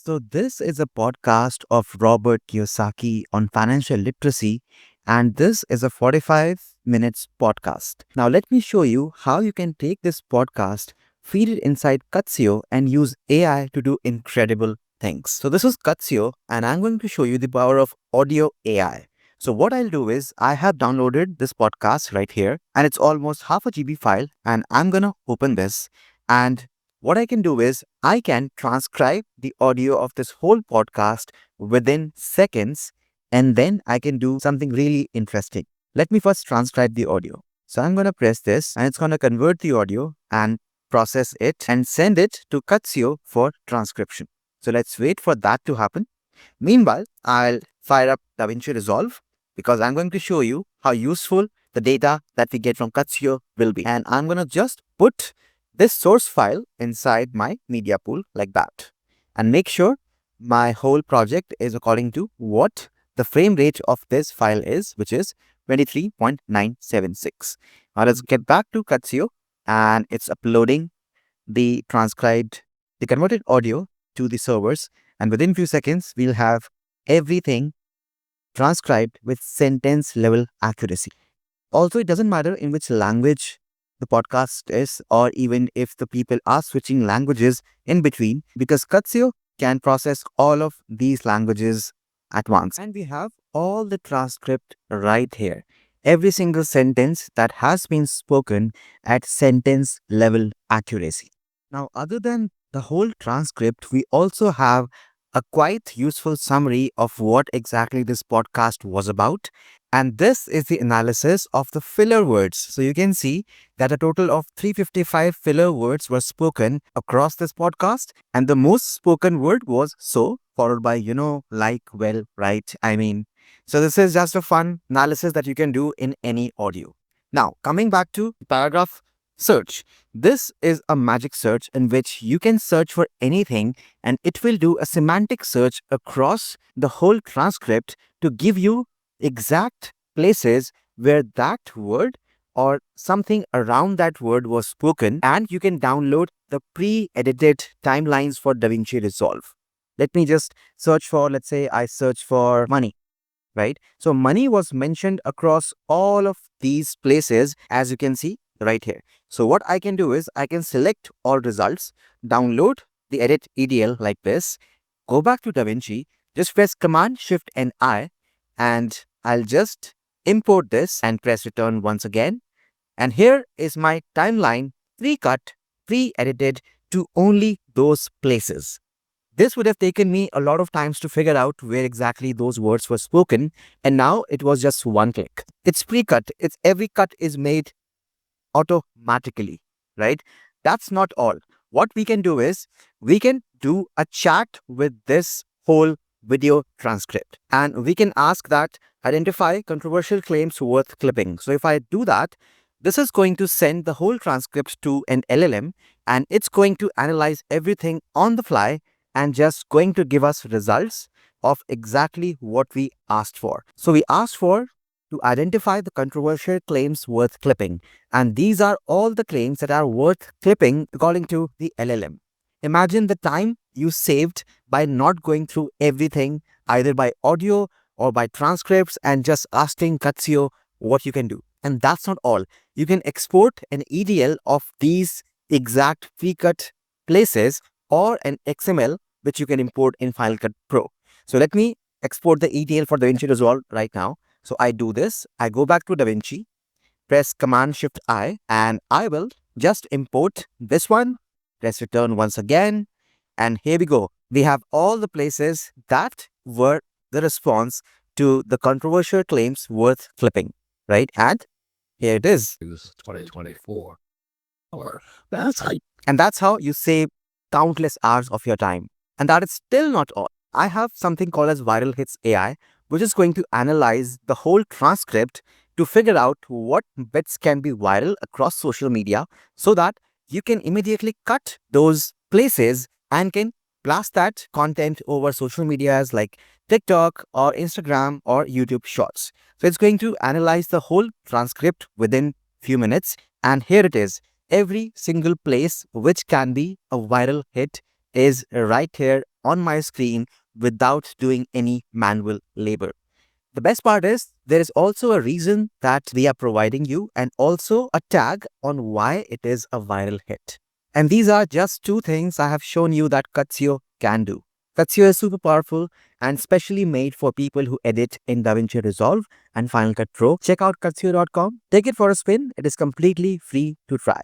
So, this is a podcast of Robert Kiyosaki on financial literacy, and this is a 45 minutes podcast. Now, let me show you how you can take this podcast, feed it inside Cutsio, and use AI to do incredible things. So, this is Cutsio, and I'm going to show you the power of audio AI. So, what I'll do is I have downloaded this podcast right here, and it's almost half a GB file, and I'm gonna open this. And what I can do is I can transcribe the audio of this whole podcast within seconds, and then I can do something really interesting. Let me first transcribe the audio. So I'm going to press this and it's going to convert the audio and process it and send it to Cutsio for transcription. So let's wait for that to happen. Meanwhile, I'll fire up DaVinci Resolve because I'm going to show you how useful the data that we get from Cutsio will be. And I'm going to just put this source file inside my media pool like that and make sure my whole project is according to what the frame rate of this file is, which is 23.976. Now let's get back to Cutsio and it's uploading the converted audio to the servers, and within few seconds we'll have everything transcribed with sentence level accuracy. Also, it doesn't matter in which language the podcast is, or even if the people are switching languages in between, because Cutsio can process all of these languages at once. And we have all the transcript right here. Every single sentence that has been spoken at sentence level accuracy. Now, other than the whole transcript, we also have a quite useful summary of what exactly this podcast was about. And this is the analysis of the filler words. So you can see that a total of 355 filler words were spoken across this podcast. And the most spoken word was so, followed by, like, well, right, I mean. So this is just a fun analysis that you can do in any audio. Now, coming back to paragraph search. This is a magic search in which you can search for anything and it will do a semantic search across the whole transcript to give you exact places where that word or something around that word was spoken, and you can download the pre-edited timelines for DaVinci Resolve. Let me just search for, let's say I search for money, right? So money was mentioned across all of these places, as you can see right here. So what I can do is I can select all results, download the edit EDL like this, go back to DaVinci, just press Command Shift and I, and I'll just import this and press return once again. And here is my timeline pre-cut, pre-edited to only those places. This would have taken me a lot of times to figure out where exactly those words were spoken, and now it was just one click. It's pre-cut. Every cut is made automatically, right? That's not all. What we can do is we can do a chat with this whole video transcript, and we can ask that identify controversial claims worth clipping. So if I do that, this is going to send the whole transcript to an LLM, and it's going to analyze everything on the fly and just going to give us results of exactly what we asked for. So we asked for to identify the controversial claims worth clipping, and these are all the claims that are worth clipping according to the LLM. Imagine the time you saved by not going through everything either by audio or by transcripts and just asking Cutsio what you can do. And that's not all. You can export an EDL of these exact pre-cut places or an XML which you can import in Final Cut Pro. So let me export the EDL for DaVinci Resolve right now. So I do this, I go back to DaVinci, press Command Shift I, and I will just import this one, press return once again, and here we go. We have all the places that were the response to the controversial claims worth flipping, right? And here it is. 2024. And that's how you save countless hours of your time. And that is still not all. I have something called as Viral Hits AI, which is going to analyze the whole transcript to figure out what bits can be viral across social media so that you can immediately cut those places and can blast that content over social medias like TikTok or Instagram or YouTube Shorts. So it's going to analyze the whole transcript within few minutes, and here it is. Every single place which can be a viral hit is right here on my screen without doing any manual labor. The best part is there is also a reason that we are providing you and also a tag on why it is a viral hit. And these are just two things I have shown you that Cutsio can do. Cutsio is super powerful and specially made for people who edit in DaVinci Resolve and Final Cut Pro. Check out Cutsio.com. Take it for a spin. It is completely free to try.